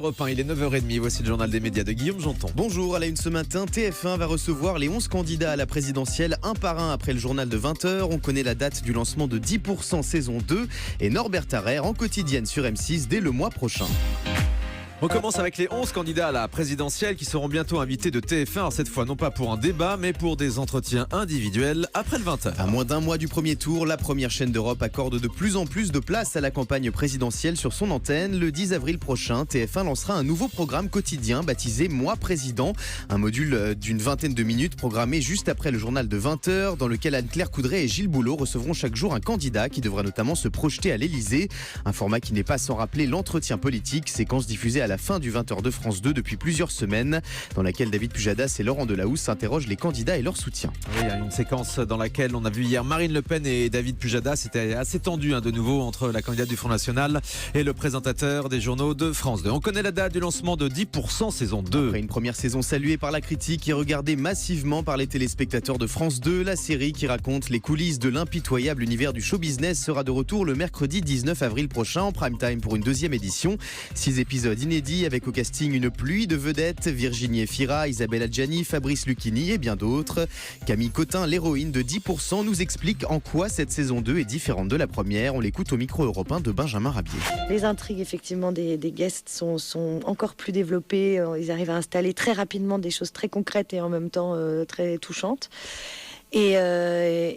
Europe 1, il est 9h30, voici le journal des médias de Guillaume Janton. Bonjour, à la une ce matin, TF1 va recevoir les 11 candidats à la présidentielle, un par un après le journal de 20h. On connaît la date du lancement de 10% saison 2 et Norbert Tarrer en quotidienne sur M6 dès le mois prochain. On commence avec les 11 candidats à la présidentielle qui seront bientôt invités de TF1, alors cette fois non pas pour un débat, mais pour des entretiens individuels après le 20h. À moins d'un mois du premier tour, la première chaîne d'Europe accorde de plus en plus de place à la campagne présidentielle sur son antenne. Le 10 avril prochain, TF1 lancera un nouveau programme quotidien baptisé Moi Président, un module d'une vingtaine de minutes programmé juste après le journal de 20h, dans lequel Anne-Claire Coudray et Gilles Boulot recevront chaque jour un candidat qui devra notamment se projeter à l'Elysée. Un format qui n'est pas sans rappeler l'entretien politique, séquence diffusée à la fin du 20h de France 2 depuis plusieurs semaines, dans laquelle David Pujadas et Laurent Delahousse interrogent les candidats et leur soutien. Oui, il y a une séquence dans laquelle on a vu hier Marine Le Pen et David Pujadas. C'était assez tendu de nouveau entre la candidate du Front National et le présentateur des journaux de France 2. On connaît la date du lancement de 10% saison 2. Après une première saison saluée par la critique et regardée massivement par les téléspectateurs de France 2, la série qui raconte les coulisses de l'impitoyable univers du show business sera de retour le mercredi 19 avril prochain en prime time pour une deuxième édition. 6 épisodes inédits avec au casting une pluie de vedettes, Virginie Efira, Isabelle Adjani, Fabrice Lucchini et bien d'autres. Camille Cotin, l'héroïne de 10%, nous explique en quoi cette saison 2 est différente de la première. On l'écoute au micro européen de Benjamin Rabier. Les intrigues effectivement des guests sont encore plus développées. Ils arrivent à installer très rapidement des choses très concrètes et en même temps très touchantes. Et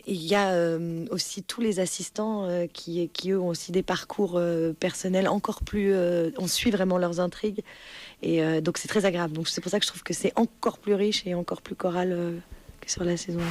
il y a aussi tous les assistants qui eux ont aussi des parcours personnels encore plus... on suit vraiment leurs intrigues et donc c'est très agréable. Donc c'est pour ça que je trouve que c'est encore plus riche et encore plus choral que sur la saison 1.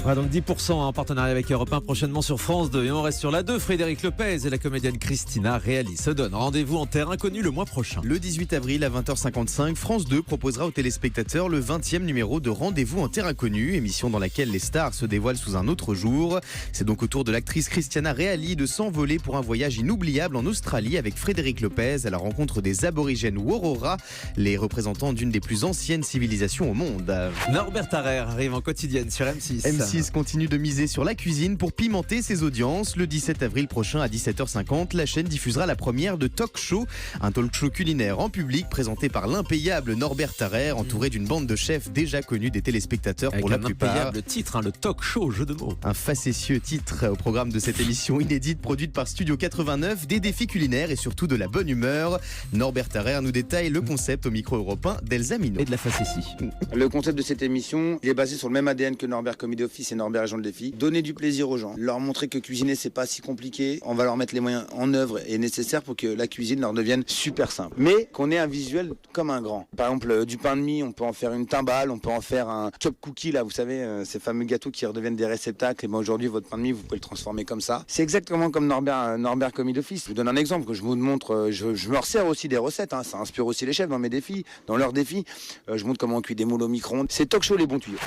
Voilà, donc 10% en partenariat avec Europe 1 prochainement sur France 2. Et on reste sur la 2. Frédéric Lopez et la comédienne Christina Reali se donnent rendez-vous en terre inconnue le mois prochain. Le 18 avril à 20h55, France 2 proposera aux téléspectateurs le 20e numéro de Rendez-vous en terre inconnue, émission dans laquelle les stars se dévoilent sous un autre jour. C'est donc au tour de l'actrice Christina Reali de s'envoler pour un voyage inoubliable en Australie avec Frédéric Lopez à la rencontre des aborigènes Worora, les représentants d'une des plus anciennes civilisations au monde. Norbert Tarrer arrive en quotidienne sur M6. M6 continue de miser sur la cuisine pour pimenter ses audiences. Le 17 avril prochain à 17h50, la chaîne diffusera la première de Talk Show, un talk show culinaire en public présenté par l'impayable Norbert Tarrer, entouré d'une bande de chefs déjà connus des téléspectateurs avec pour la plupart. Avec un impayable titre, le Talk Show, jeu de mots. Un facétieux titre au programme de cette émission inédite produite par Studio 89, des défis culinaires et surtout de la bonne humeur. Norbert Tarrer nous détaille le concept au micro européen d'Elsa Minot. Et de la facétie. Le concept de cette émission, il est basé sur le même ADN que Norbert Comedy Office et Norbert Agent de Défi. Donner du plaisir aux gens, leur montrer que cuisiner c'est pas si compliqué. On va leur mettre les moyens en œuvre et nécessaires pour que la cuisine leur devienne super simple. Mais qu'on ait un visuel comme un grand. Par exemple, du pain de mie, on peut en faire une timbale, on peut en faire un chop cookie là, vous savez, ces fameux gâteaux qui redeviennent des réceptacles. Et ben aujourd'hui, votre pain de mie, vous pouvez le transformer comme ça. C'est exactement comme Norbert Comedy Office. Je vous donne un exemple que je vous montre. Je me resserre aussi des recettes. Ça inspire aussi les chefs dans mes défis, dans leurs défis. Je montre comment on cuit des moules au micro-ondes. C'est Talk Show les bons tuyaux.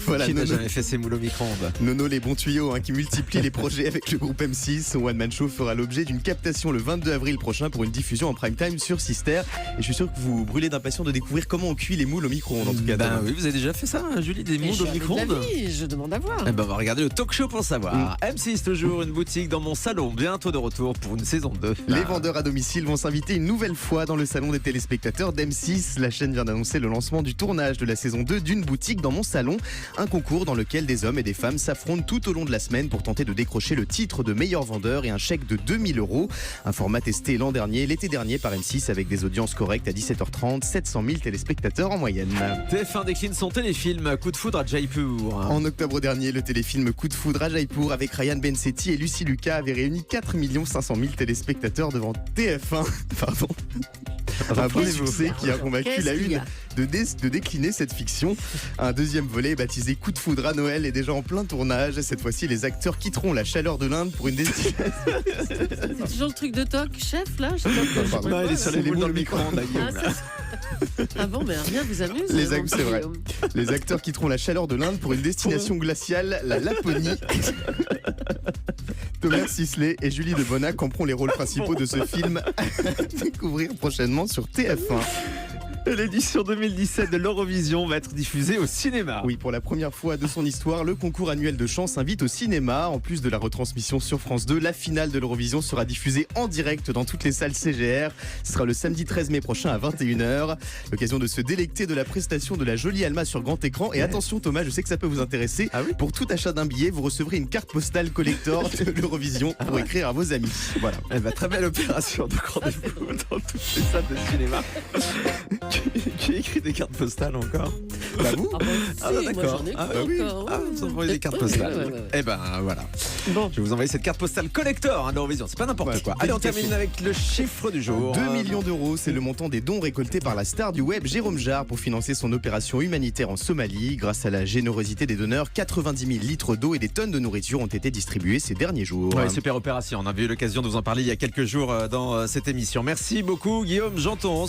Voilà, qui n'a jamais fait ses moules au micro-ondes. Nono les bons tuyaux qui multiplie les projets avec le groupe M6. Son One Man Show fera l'objet d'une captation le 22 avril prochain pour une diffusion en prime time sur Sister. Et je suis sûr que vous brûlez d'impatience de découvrir comment on cuit les moules au micro-ondes en tout cas. Oui, vous avez déjà fait ça, Julie, des moules au micro-ondes? Je demande à voir. On va regarder le Talk Show pour savoir. M6 toujours, une boutique dans mon salon, bientôt de retour pour une saison 2. Les vendeurs à domicile vont s'inviter une nouvelle fois dans le salon des téléspectateurs d'M6. La chaîne vient d'annoncer le lancement du tournage de la saison 2 d'une boutique dans mon salon. Un concours dans lequel des hommes et des femmes s'affrontent tout au long de la semaine pour tenter de décrocher le titre de meilleur vendeur et un chèque de 2000 €. Un format testé l'été dernier par M6 avec des audiences correctes à 17h30, 700 000 téléspectateurs en moyenne. TF1 décline son téléfilm Coup de foudre à Jaipur. En octobre dernier, le téléfilm Coup de foudre à Jaipur avec Ryan Bensetti et Lucie Lucas avait réuni 4 500 000 téléspectateurs devant TF1. Pardon. Un vrai succès qui a convaincu la une de décliner cette fiction. Un deuxième volet baptisé Coup de foudre à Noël est déjà en plein tournage. Cette fois-ci, les acteurs quitteront la chaleur de l'Inde pour une destination. C'est toujours le truc de Talk Chef là. Non, il est sur les moules dans le micro-ondes. Ah bon, mais rien vous amuse. C'est vrai. Les acteurs quitteront la chaleur de l'Inde pour une destination glaciale, la Laponie. Thomas Sisley et Julie de Bonac camperont les rôles principaux de ce film à découvrir prochainement sur TF1. L'édition 2017 de l'Eurovision va être diffusée au cinéma. Oui, pour la première fois de son histoire, le concours annuel de chant s'invite au cinéma. En plus de la retransmission sur France 2, la finale de l'Eurovision sera diffusée en direct dans toutes les salles CGR. Ce sera le samedi 13 mai prochain à 21h. L'occasion de se délecter de la prestation de la jolie Alma sur grand écran. Et attention Thomas, je sais que ça peut vous intéresser. Ah oui ? Pour tout achat d'un billet, vous recevrez une carte postale collector de l'Eurovision pour écrire à vos amis. Voilà. Eh ben, très belle opération. Donc rendez-vous dans toutes les salles de cinéma. Qui écrit des cartes postales encore ? Bah vous Ah bah, Ah, si, moi, d'accord. j'en ai Ah, pas bah oui. encore. Ah, vous envoyez des cartes postales. Ouais. Eh ben voilà. Bon. Je vais vous envoyer cette carte postale collector de l'Eurovision. C'est pas n'importe Ouais, quoi. Allez, on dédicacé. termine avec le chiffre du jour. 2 millions d'euros, c'est le montant des dons récoltés par la star du web Jérôme Jarre pour financer son opération humanitaire en Somalie. Grâce à la générosité des donneurs, 90 000 litres d'eau et des tonnes de nourriture ont été distribués ces derniers jours. Ouais, super opération. On a eu l'occasion de vous en parler il y a quelques jours dans cette émission. Merci beaucoup, Guillaume Janton.